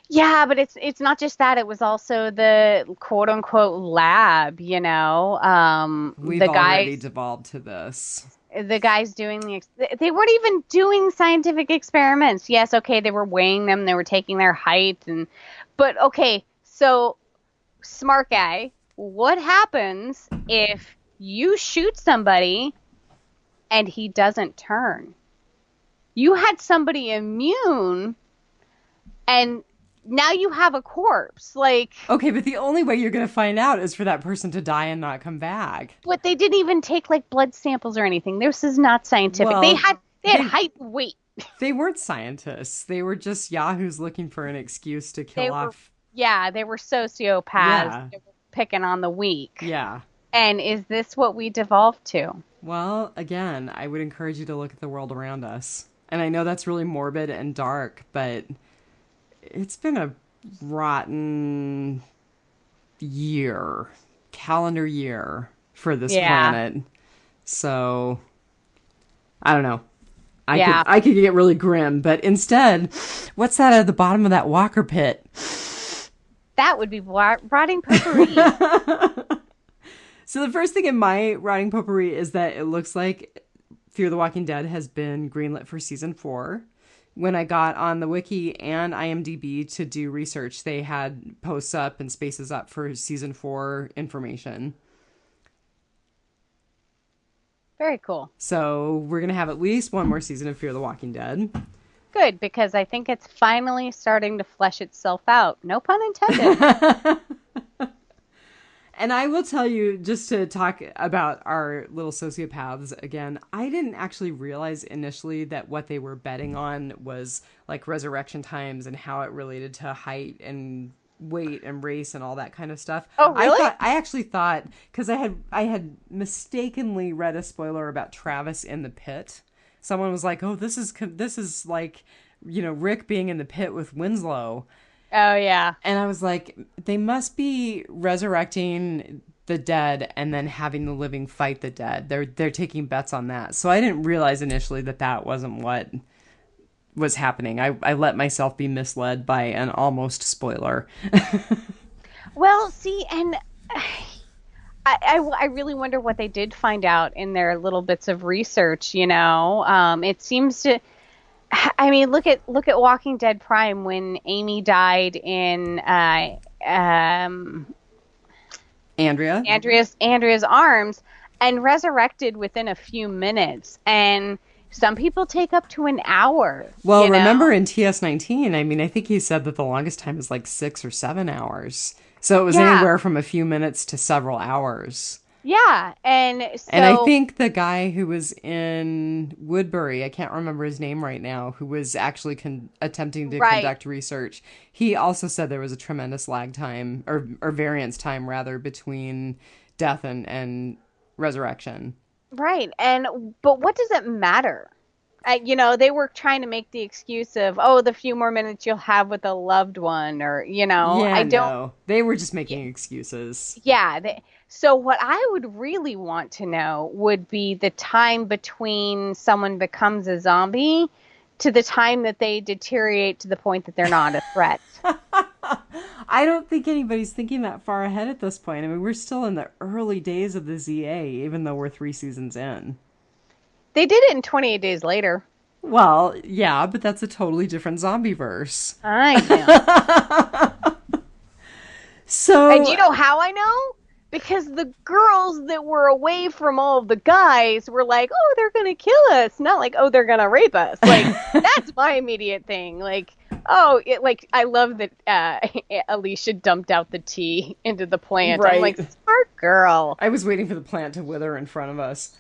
Yeah, but it's not just that. It was also the quote unquote lab, We've the already guys, devolved to this. the guys doing they weren't even doing scientific experiments. Yes, okay, they were weighing them, they were taking their height, but okay, so smart guy, what happens if you shoot somebody and he doesn't turn? You had somebody immune, and now you have a corpse. Like, okay, but the only way you're going to find out is for that person to die and not come back. But they didn't even take like blood samples or anything. This is not scientific. Well, they had height and weight. They weren't scientists. They were just yahoos looking for an excuse to kill off. Yeah, they were sociopaths. Yeah. They were picking on the weak. Yeah. And is this what we devolved to? Well, again, I would encourage you to look at the world around us. And I know that's really morbid and dark, but it's been a rotten calendar year for this planet. So, I don't know. I could get really grim, but instead, what's that at the bottom of that Walker pit? That would be rotting potpourri. So the first thing in my rotting potpourri is that it looks like Fear the Walking Dead has been greenlit for season 4. When I got on the wiki and IMDb to do research, they had posts up and spaces up for season 4 information. Very cool. So we're going to have at least one more season of Fear the Walking Dead. Good, because I think it's finally starting to flesh itself out. No pun intended. And I will tell you, just to talk about our little sociopaths again, I didn't actually realize initially that what they were betting on was like resurrection times and how it related to height and weight and race and all that kind of stuff. Oh, really? I actually thought, because I had mistakenly read a spoiler about Travis in the pit. Someone was like, "Oh, this is like, Rick being in the pit with Winslow." Oh, yeah. And I was like, they must be resurrecting the dead and then having the living fight the dead. They're taking bets on that. So I didn't realize initially that wasn't what was happening. I let myself be misled by an almost spoiler. Well, see, and I really wonder what they did find out in their little bits of research, It seems to... I mean, look at Walking Dead Prime when Amy died in Andrea's arms and resurrected within a few minutes, and some people take up to an hour. Well, remember in TS19, I think he said that the longest time is like 6 or 7 hours. So it was anywhere from a few minutes to several hours. Yeah, and I think the guy who was in Woodbury, I can't remember his name right now, who was actually attempting to conduct research, he also said there was a tremendous lag time, or variance time rather, between death and resurrection. Right, but what does it matter? They were trying to make the excuse of, oh, the few more minutes you'll have with a loved one, or, Yeah, I don't, no. They were just making excuses. yeah. So what I would really want to know would be the time between someone becomes a zombie to the time that they deteriorate to the point that they're not a threat. I don't think anybody's thinking that far ahead at this point. I mean, we're still in the early days of the ZA, even though we're 3 seasons in. They did it in 28 Days Later. Well, yeah, but that's a totally different zombie verse. I know. So, And do you know how I know? Because the girls that were away from all of the guys were like, oh, they're going to kill us. Not like, oh, they're going to rape us. Like, that's my immediate thing. Like, I love that Alicia dumped out the tea into the plant. Right. I'm like, smart girl. I was waiting for the plant to wither in front of us.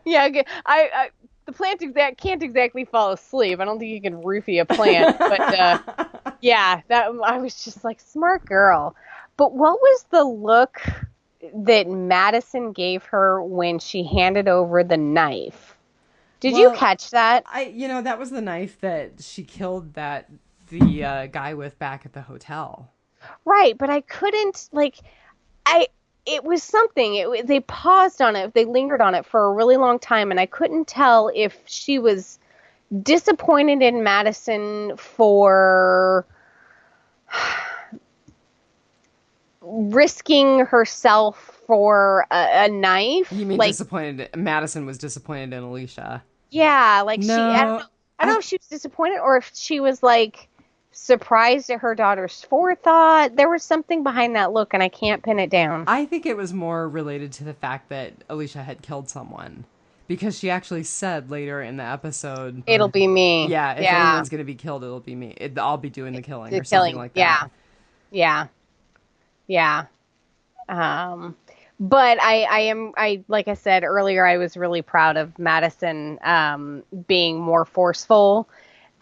Yeah, the plant can't exactly fall asleep. I don't think you can roofie a plant. But, yeah, I was just like, smart girl. But what was the look that Madison gave her when she handed over the knife? Did you catch that? That was the knife that she killed the guy with back at the hotel. Right, but I couldn't, it was something. They paused on it. They lingered on it for a really long time, and I couldn't tell if she was disappointed in Madison for risking herself for a knife. You mean disappointed? Madison was disappointed in Alicia. Yeah, no, I don't know if she was disappointed or if she was surprised at her daughter's forethought. There was something behind that look, and I can't pin it down. I think it was more related to the fact that Alicia had killed someone. Because she actually said later in the episode, it'll be me. Yeah, if anyone's going to be killed, it'll be me. I'll be doing the killing or something like that. Yeah. But like I said earlier, I was really proud of Madison being more forceful.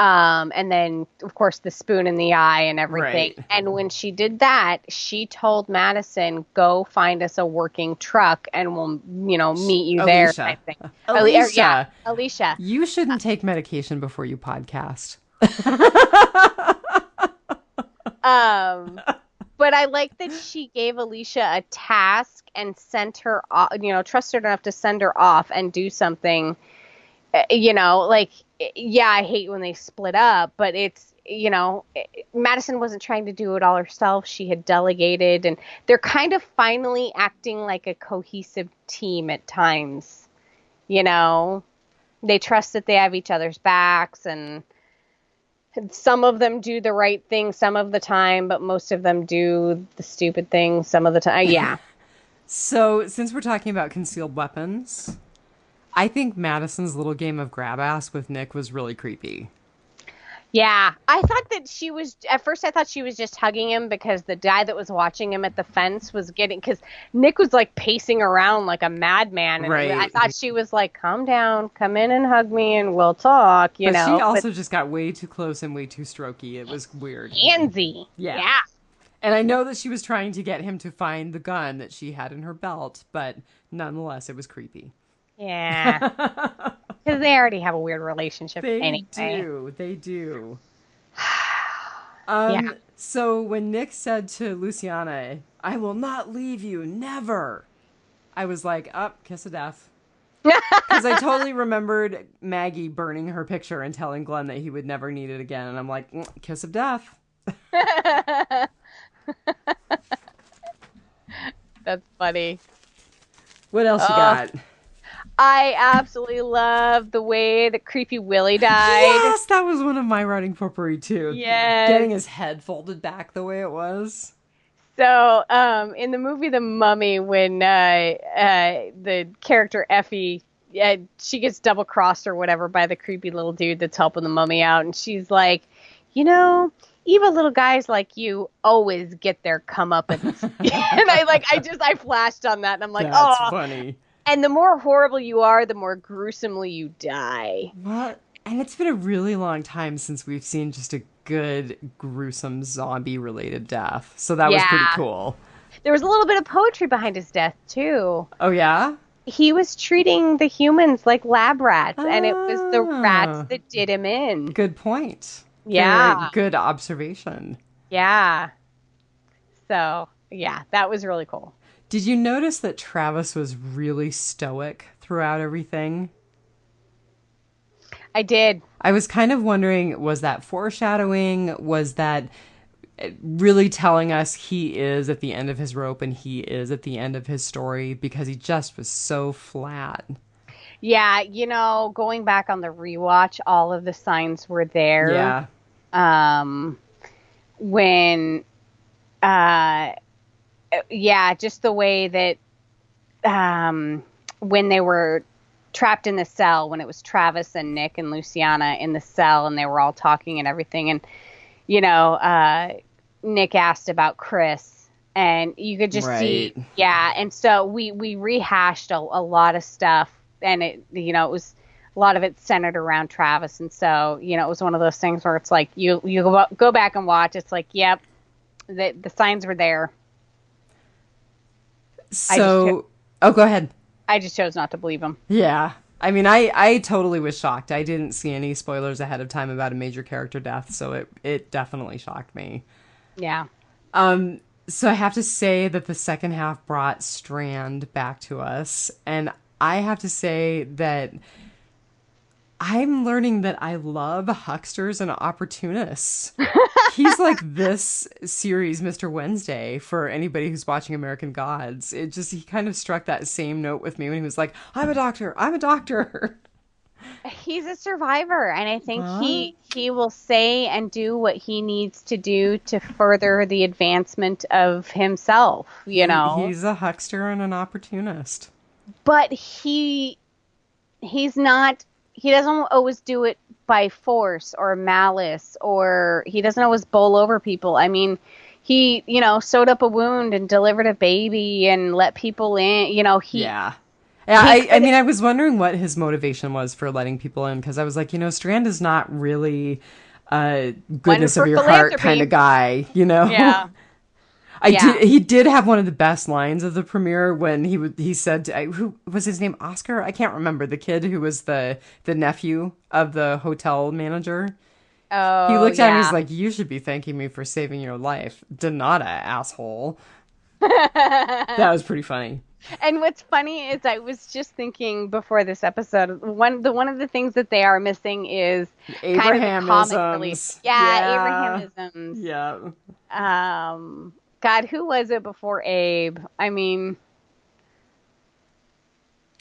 And then, of course, the spoon in the eye and everything. Right. And when she did that, she told Madison, go find us a working truck and we'll, meet you there. Type thing. Alicia. You shouldn't take medication before you podcast. But I like that she gave Alicia a task and sent her off, trusted her enough to send her off and do something, I hate when they split up, but it's, Madison wasn't trying to do it all herself. She had delegated, and they're kind of finally acting like a cohesive team at times. They trust that they have each other's backs, and some of them do the right thing some of the time, but most of them do the stupid thing some of the time. Yeah. So, since we're talking about concealed weapons, I think Madison's little game of grab ass with Nick was really creepy. Yeah. I thought that at first I thought she was just hugging him because the guy that was watching him at the fence was because Nick was pacing around like a madman. And right. I thought she was like, calm down, come in and hug me and we'll talk, But she also just got way too close and way too strokey. It was weird. Handsy. Yeah. And I know that she was trying to get him to find the gun that she had in her belt, but nonetheless, it was creepy. Yeah. Because they already have a weird relationship anyway. They do. Yeah. So when Nick said to Luciana, I will not leave you, never, I was like, kiss of death. Because I totally remembered Maggie burning her picture and telling Glenn that he would never need it again. And I'm like, kiss of death. That's funny. What else you got? I absolutely love the way that Creepy Willie died. Yes, that was one of my writing potpourri too. Yes. Getting his head folded back the way it was. So, in the movie The Mummy, when the character Effie, she gets double-crossed or whatever by the creepy little dude that's helping the mummy out, and she's like, evil little guys like you always get their comeuppance. And I flashed on that, and I'm like, that's funny. And the more horrible you are, the more gruesomely you die. What? And it's been a really long time since we've seen just a good, gruesome zombie-related death. So that was pretty cool. There was a little bit of poetry behind his death, too. Oh, yeah? he was treating the humans like lab rats, and it was the rats Ah, that did him in. good point. Yeah, Good observation. yeah. So, yeah, that was really cool. Did you notice that Travis was really stoic throughout everything? I did. I was kind of wondering, was that foreshadowing? Was that really telling us he is at the end of his rope and he is at the end of his story? Because he just was so flat. Yeah, going back on the rewatch, all of the signs were there. Yeah. Um, when, uh, yeah, just the way that, when they were trapped in the cell, when it was Travis and Nick and Luciana in the cell and they were all talking and everything. And, Nick asked about Chris and you could just see, Right. yeah. And so we rehashed a lot of stuff and it was a lot of it centered around Travis. And so, it was one of those things where it's like, you go back and watch. It's like, yep, the signs were there. So, oh, go ahead. I just chose not to believe him. Yeah. I mean, I totally was shocked. I didn't see any spoilers ahead of time about a major character death, so it definitely shocked me. Yeah. So I have to say that the second half brought Strand back to us, and I have to say that I'm learning that I love hucksters and opportunists. He's like this series, Mr. Wednesday, for anybody who's watching American Gods. He kind of struck that same note with me when he was like, I'm a doctor, I'm a doctor. He's a survivor, and I think Huh? he will say and do what he needs to do to further the advancement of himself, He's a huckster and an opportunist. But he doesn't always do it by force or malice, or he doesn't always bowl over people. I mean, he, sewed up a wound and delivered a baby and let people in, Yeah. I mean, I was wondering what his motivation was for letting people in, because I was like, Strand is not really a goodness of your heart kind of guy, Yeah. He did have one of the best lines of the premiere when he said who was his name, Oscar? I can't remember, the kid who was the nephew of the hotel manager. Oh, He looked at him, yeah. he's like, you should be thanking me for saving your life. Donata, asshole. That was pretty funny. And what's funny is I was just thinking before this episode, one of the things that they are missing is kind of the comic relief. Yeah, Abrahamisms. Yeah. God, who was it before Abe? I mean,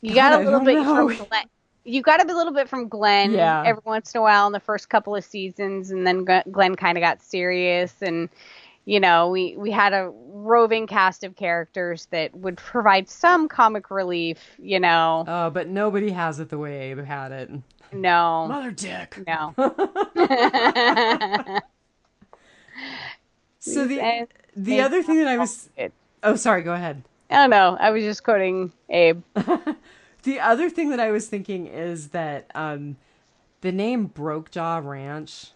you got a little bit from Glenn. You got a little bit from Glenn every once in a while in the first couple of seasons, and then Glenn kind of got serious, and we had a roving cast of characters that would provide some comic relief, Oh, but nobody has it the way Abe had it. No. Mother dick. No. So the other thing that I was... Oh, sorry, go ahead. I don't know. I was just quoting Abe. The other thing that I was thinking is that the name Brokejaw Ranch...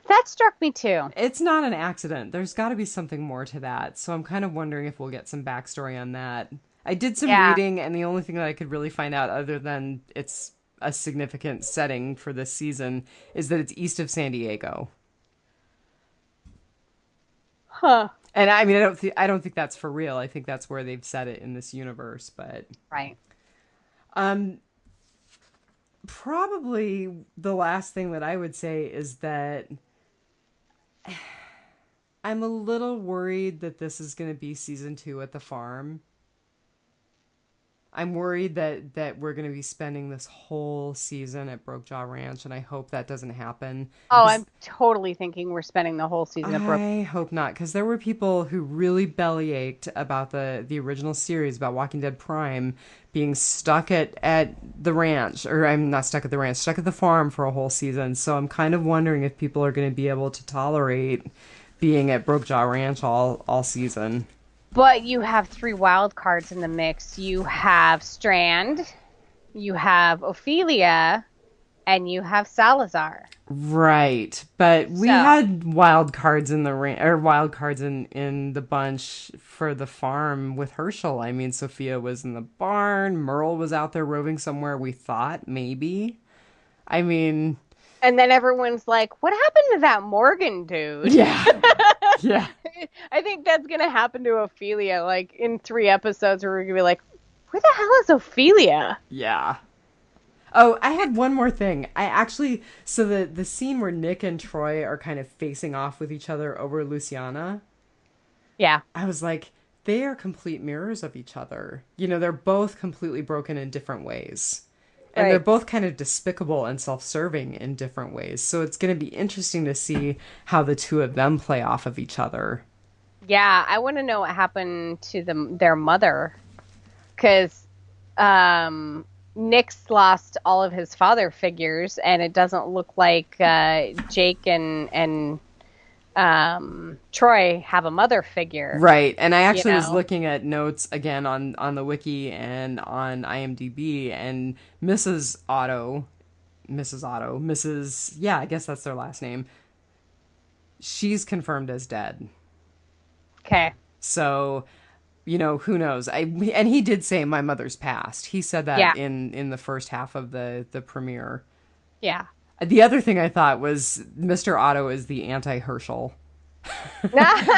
That struck me too. It's not an accident. There's got to be something more to that. So I'm kind of wondering if we'll get some backstory on that. I did some reading, and the only thing that I could really find out, other than it's a significant setting for this season, is that it's east of San Diego. Huh. And I mean, I don't think that's for real. I think that's where they've set it in this universe. But right. Probably the last thing that I would say is that I'm a little worried that this is going to be season 2 at the farm. I'm worried that we're going to be spending this whole season at Brokejaw Ranch, and I hope that doesn't happen. Oh, I'm totally thinking we're spending the whole season at Brokejaw. I hope not, because there were people who really bellyached about the original series, about Walking Dead Prime, being stuck at the ranch, or I'm not stuck at the ranch, stuck at the farm for a whole season. So I'm kind of wondering if people are going to be able to tolerate being at Brokejaw Ranch all season. But you have 3 wild cards in the mix. You have Strand, you have Ophelia, and you have Salazar. Right. But we So, had wild cards in the ring, or wild cards in the bunch for the farm with Herschel. I mean, Sophia was in the barn. Merle was out there roving somewhere, we thought, maybe. I mean, and then everyone's like, what happened to that Morgan dude? yeah. Yeah. I think that's going to happen to Ophelia. Like, in 3 episodes, we're going to be like, where the hell is Ophelia? Yeah. Oh, I had one more thing. So the scene where Nick and Troy are kind of facing off with each other over Luciana, Yeah. I was like, they are complete mirrors of each other. You know, they're both completely broken in different ways. And they're Right. both kind of despicable and self-serving in different ways. So it's going to be interesting to see how the two of them play off of each other. Yeah, I want to know what happened to their mother. Because Nick's lost all of his father figures, and it doesn't look like Jake and Troy have a mother figure. Right. And I actually You was know? looking at notes again on the wiki and on IMDb, and yeah, I guess that's their last name. She's confirmed as dead. Okay. So, you know, who knows? And he did say my mother's passed. He said that Yeah. in the first half of the premiere. Yeah. The other thing I thought was Mr. Otto is the anti-Herschel.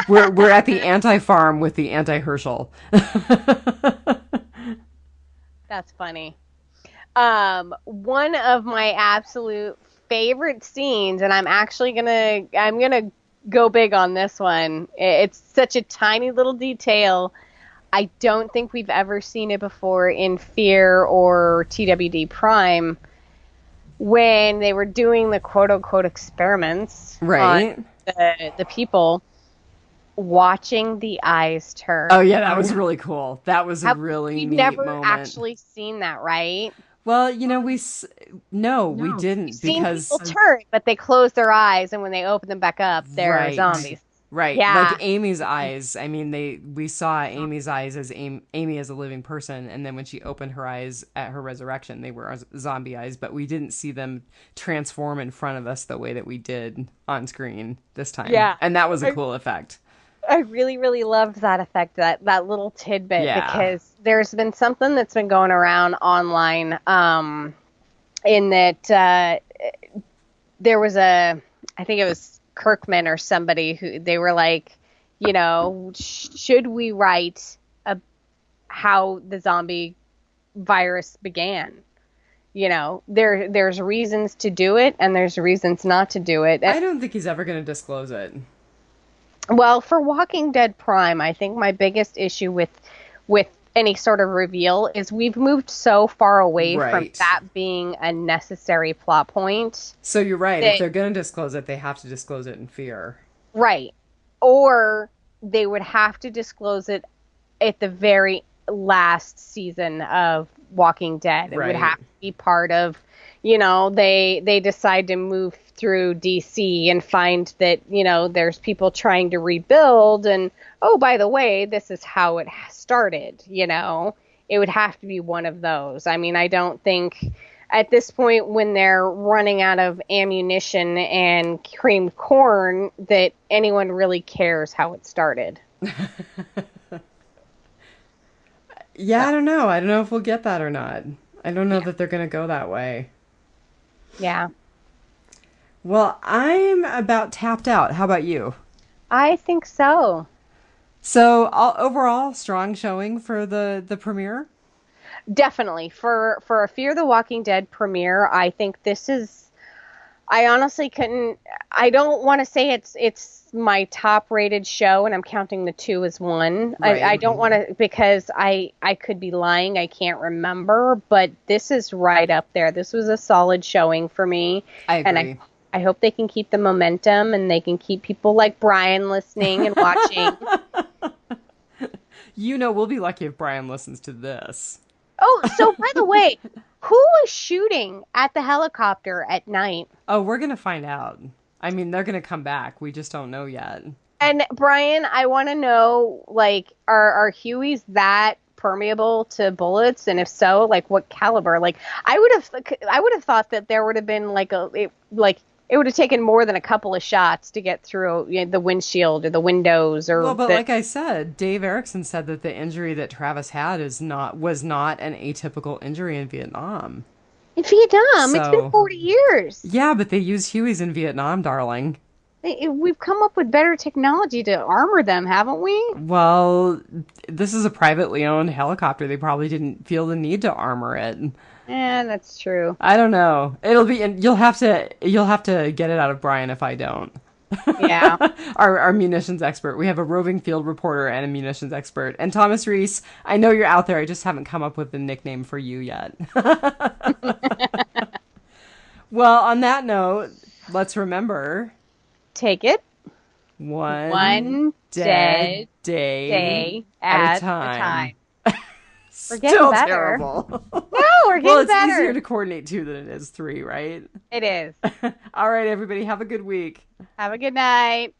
We're at the anti-farm with the anti-Herschel. That's funny. One of my absolute favorite scenes, and I'm gonna go big on this one. It's such a tiny little detail. I don't think we've ever seen it before in Fear or TWD Prime, when they were doing the quote unquote experiments Right. on the people, watching the eyes turn. Oh yeah, that was really cool. That was a really We've neat never moment. actually seen that, right? Well, you know, we didn't We've seen because people turn, but they close their eyes, and when they open them back up, they're Right. zombies. Right. Yeah. Like Amy's eyes. I mean, we saw Amy's eyes as Amy as a living person, and then when she opened her eyes at her resurrection, they were zombie eyes, but we didn't see them transform in front of us the way that we did on screen this time. Yeah. And that was a cool effect. I really, really loved that effect, that little tidbit, Yeah. because there's been something that's been going around online, in that there was I think it was Kirkman or somebody who they were like, you know, should we write how the zombie virus began? You know, there's reasons to do it and there's reasons not to do it. I don't think he's ever going to disclose it. Well, for Walking Dead Prime, I think my biggest issue with any sort of reveal is we've moved so far away from Right. that being a necessary plot point. So you're right. If they're going to disclose it, they have to disclose it in Fear. Right. Or they would have to disclose it at the very last season of Walking Dead. It would Right. have to be part of, you know, they decide to move through DC and find that, you know, there's people trying to rebuild, and oh, by the way, this is how it started, you know. It would have to be one of those. I mean, I don't think at this point, when they're running out of ammunition and creamed corn, that anyone really cares how it started. Yeah, I don't know. I don't know if we'll get that or not. I don't know that they're going to go that way. Yeah. Well, I'm about tapped out. How about you? I think so. So, overall, strong showing for the premiere? Definitely. For a Fear the Walking Dead premiere, I think this is, I honestly couldn't, I don't want to say it's my top rated show, and I'm counting the 2 as one. Right. I don't want to, because I could be lying. I can't remember, but this is right up there. This was a solid showing for me. I agree. And I hope they can keep the momentum, and they can keep people like Brian listening and watching. You know, we'll be lucky if Brian listens to this. Oh, so by the way, who was shooting at the helicopter at night? Oh, we're going to find out. I mean, they're going to come back. We just don't know yet. And Brian, I want to know, like, are Hueys that permeable to bullets, and if so, like what caliber? Like I would have thought that there would have been it would have taken more than a couple of shots to get through the windshield or the windows or. Well, but like I said, Dave Erickson said that the injury that Travis had was not an atypical injury in Vietnam. In Vietnam, it's been 40 years. Yeah, but they use Hueys in Vietnam, darling. We've come up with better technology to armor them, haven't we? Well, this is a privately owned helicopter. They probably didn't feel the need to armor it. Yeah, that's true. I don't know. You'll have to get it out of Brian if I don't. Yeah. Our munitions expert. We have a roving field reporter and a munitions expert. And Thomas Reese, I know you're out there. I just haven't come up with a nickname for you yet. Well, on that note, let's remember. Take it. One dead day at a time. We're getting Still better. Terrible. No, we're getting well, it's better. easier to coordinate 2 than it is 3, right? It is. All right, everybody. Have a good week. Have a good night.